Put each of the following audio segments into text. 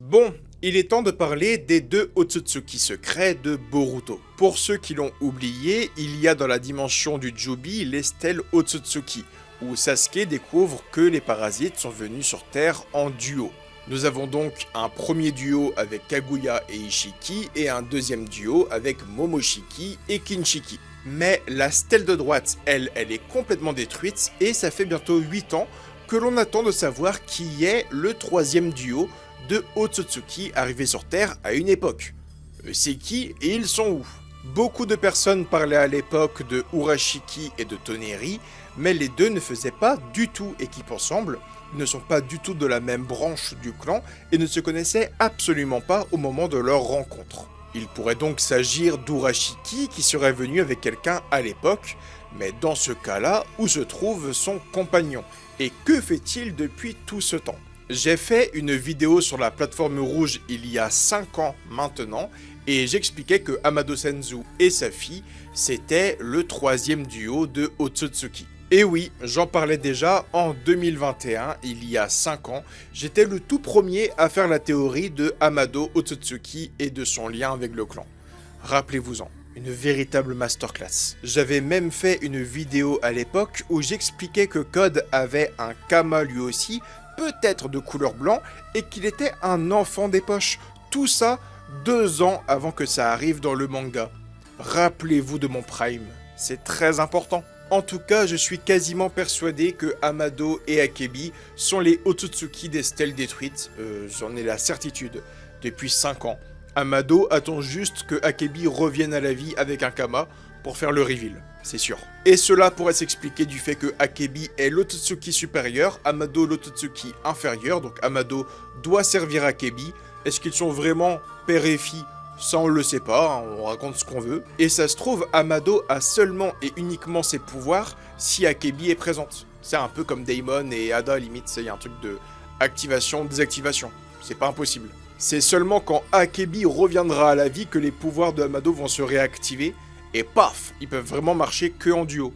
Bon, il est temps de parler des deux Otsutsuki secrets de Boruto. Pour ceux qui l'ont oublié, il y a dans la dimension du Jubi les stèles Otsutsuki, où Sasuke découvre que les parasites sont venus sur Terre en duo. Nous avons donc un premier duo avec Kaguya et Ishiki et un deuxième duo avec Momoshiki et Kinshiki. Mais la stèle de droite, elle est complètement détruite et ça fait bientôt 8 ans que l'on attend de savoir qui est le troisième duo de Otsutsuki arrivé sur Terre à une époque. C'est qui et ils sont où? Beaucoup de personnes parlaient à l'époque de Urashiki et de Toneri, mais les deux ne faisaient pas du tout équipe ensemble, ne sont pas du tout de la même branche du clan et ne se connaissaient absolument pas au moment de leur rencontre. Il pourrait donc s'agir d'Urashiki qui serait venu avec quelqu'un à l'époque, mais dans ce cas-là, où se trouve son compagnon? Et que fait-il depuis tout ce temps? J'ai fait une vidéo sur la plateforme rouge il y a 5 ans maintenant, et j'expliquais que Amado Senzu et sa fille, c'était le troisième duo de Otsutsuki. Et oui, j'en parlais déjà en 2021, il y a 5 ans, j'étais le tout premier à faire la théorie de Amado Otsutsuki et de son lien avec le clan. Rappelez-vous-en, une véritable masterclass. J'avais même fait une vidéo à l'époque où j'expliquais que Code avait un Kama lui aussi, peut-être de couleur blanc, et qu'il était un enfant des poches. Tout ça 2 ans avant que ça arrive dans le manga. Rappelez-vous de mon prime, c'est très important. En tout cas, je suis quasiment persuadé que Amado et Akebi sont les Otsutsuki des stèles détruites, j'en ai la certitude, depuis 5 ans. Amado attend juste que Akebi revienne à la vie avec un Kama pour faire le reveal, c'est sûr. Et cela pourrait s'expliquer du fait que Akebi est l'Otsutsuki supérieur, Amado l'Otsutsuki inférieur, donc Amado doit servir Akebi. Est-ce qu'ils sont vraiment père et fille? Ça on le sait pas, hein, on raconte ce qu'on veut. Et ça se trouve, Amado a seulement et uniquement ses pouvoirs si Akebi est présente. C'est un peu comme Daimon et Ada, limite, il y a un truc de activation, désactivation. C'est pas impossible. C'est seulement quand Akebi reviendra à la vie que les pouvoirs de Amado vont se réactiver, et paf, ils peuvent vraiment marcher que en duo.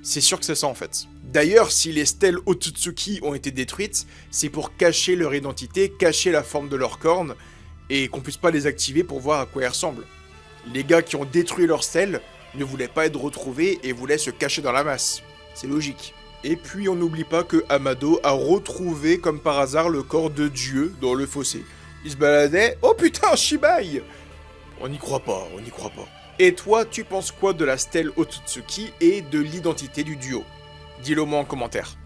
C'est sûr que c'est ça en fait. D'ailleurs, si les stèles Otsutsuki ont été détruites, c'est pour cacher leur identité, cacher la forme de leurs cornes, et qu'on puisse pas les activer pour voir à quoi elles ressemblent. Les gars qui ont détruit leurs stèles ne voulaient pas être retrouvés et voulaient se cacher dans la masse. C'est logique. Et puis on n'oublie pas que Amado a retrouvé comme par hasard le corps de Dieu dans le fossé. Il se baladait, oh putain, Shibai! On n'y croit pas, on n'y croit pas. Et toi, tu penses quoi de la stèle Otsutsuki et de l'identité du duo? Dis-le moi en commentaire.